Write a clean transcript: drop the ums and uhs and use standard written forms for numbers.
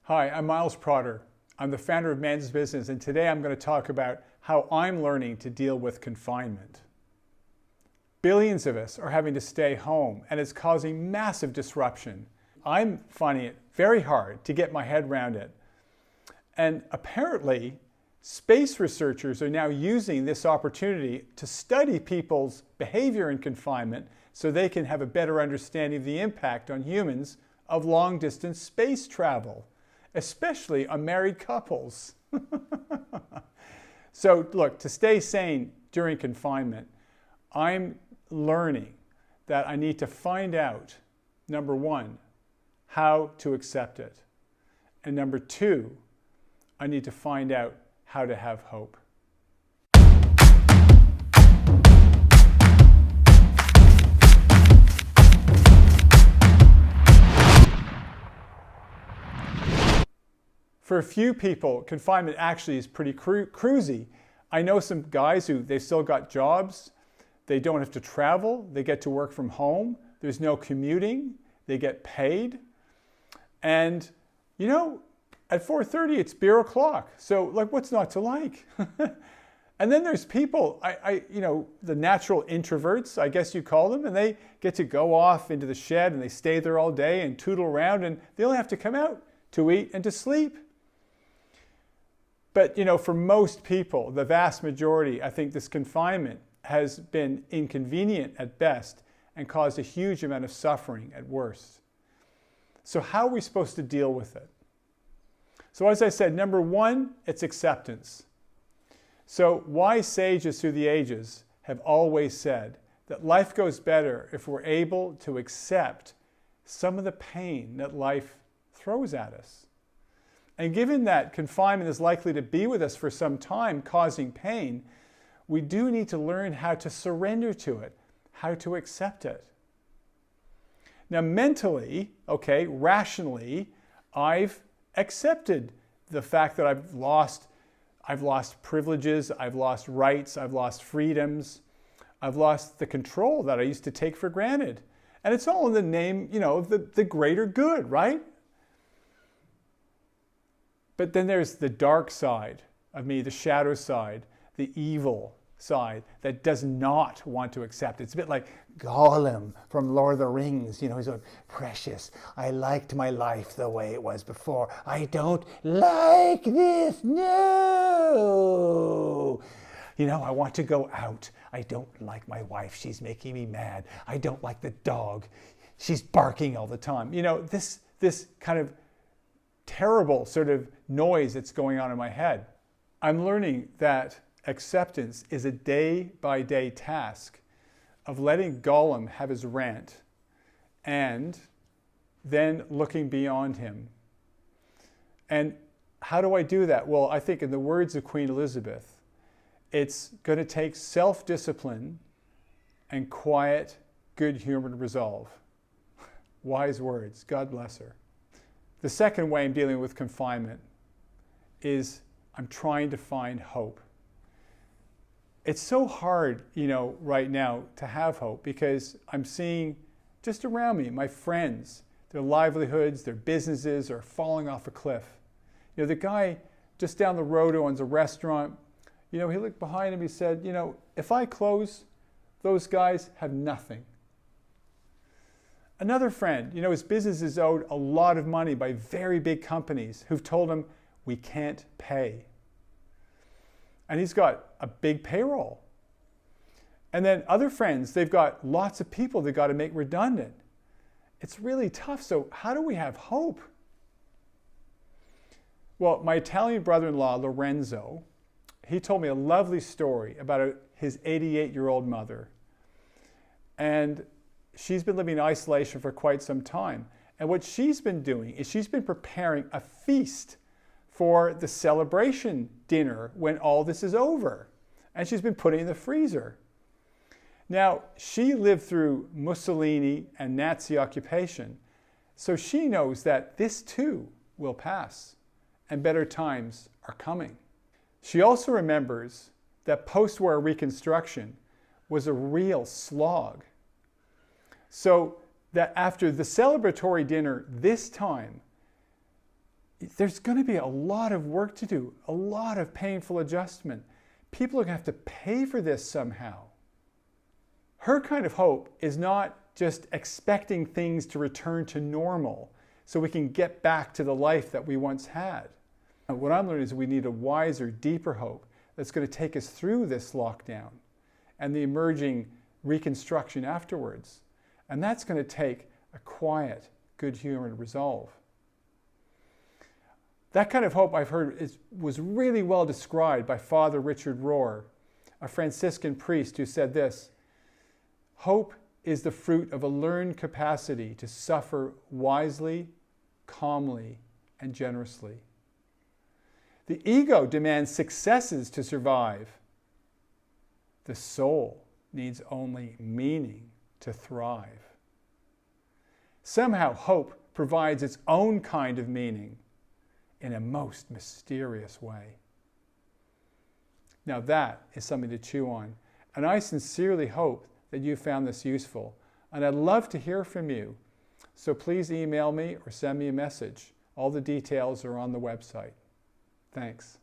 Hi, I'm Miles Protter. I'm the founder of Men's Business, and today I'm going to talk about how I'm learning to deal with confinement. Billions of us are having to stay home, and it's causing massive disruption. I'm finding it very hard to get my head around it. And apparently, space researchers are now using this opportunity to study people's behavior in confinement so they can have a better understanding of the impact on humans of long-distance space travel, especially on married couples. So look, to stay sane during confinement, I'm learning that I need to find out, number one, how to accept it. And number two, I need to find out how to have hope. For a few people, confinement actually is pretty cruisy. I know some guys who they've still got jobs. They don't have to travel. They get to work from home. There's no commuting. They get paid. And, you know, at 4:30, it's beer o'clock. So, like, what's not to like? And then there's people, the natural introverts, I guess you call them, and they get to go off into the shed and they stay there all day and tootle around, and they only have to come out to eat and to sleep. But, you know, for most people, the vast majority, I think this confinement has been inconvenient at best and caused a huge amount of suffering at worst. So how are we supposed to deal with it? So as I said, number one, it's acceptance. So wise sages through the ages have always said that life goes better if we're able to accept some of the pain that life throws at us. And given that confinement is likely to be with us for some time, causing pain, we do need to learn how to surrender to it, how to accept it. Now mentally, rationally, I've accepted the fact that I've lost privileges, I've lost rights, I've lost freedoms, I've lost the control that I used to take for granted. And it's all in the name, of the greater good, right? But then there's the dark side of me, the shadow side, the evil side that does not want to accept. It's a bit like Gollum from Lord of the Rings. He's like, precious, I liked my life the way it was before. I don't like this, no. I want to go out. I don't like my wife. She's making me mad. I don't like the dog. She's barking all the time. This kind of terrible sort of noise that's going on in my head. I'm learning that acceptance is a day-by-day task of letting Gollum have his rant and then looking beyond him. And how do I do that? Well, I think in the words of Queen Elizabeth, it's going to take self-discipline and quiet, good-humored resolve. Wise words. God bless her. The second way I'm dealing with confinement is I'm trying to find hope. It's so hard, right now to have hope because I'm seeing just around me, my friends, their livelihoods, their businesses are falling off a cliff. The guy just down the road who owns a restaurant, he looked behind him, he said, if I close, those guys have nothing. Another friend, his business is owed a lot of money by very big companies who've told him, we can't pay. And he's got a big payroll. And then other friends, they've got lots of people they've got to make redundant. It's really tough. So how do we have hope? Well, my Italian brother-in-law, Lorenzo, he told me a lovely story about his 88-year-old mother. And she's been living in isolation for quite some time. And what she's been doing is she's been preparing a feast for the celebration dinner when all this is over. And she's been putting it in the freezer. Now, she lived through Mussolini and Nazi occupation, so she knows that this too will pass and better times are coming. She also remembers that post-war reconstruction was a real slog. So that after the celebratory dinner this time, there's going to be a lot of work to do, a lot of painful adjustment. People are going to have to pay for this somehow. Her kind of hope is not just expecting things to return to normal so we can get back to the life that we once had. What I'm learning is we need a wiser, deeper hope that's going to take us through this lockdown and the emerging reconstruction afterwards. And that's going to take a quiet, good-humored resolve. That kind of hope I've heard was really well described by Father Richard Rohr, a Franciscan priest who said this: "Hope is the fruit of a learned capacity to suffer wisely, calmly, and generously. The ego demands successes to survive. The soul needs only meaning to thrive." Somehow hope provides its own kind of meaning in a most mysterious way. Now that is something to chew on, and I sincerely hope that you found this useful, and I'd love to hear from you. So please email me or send me a message. All the details are on the website. Thanks.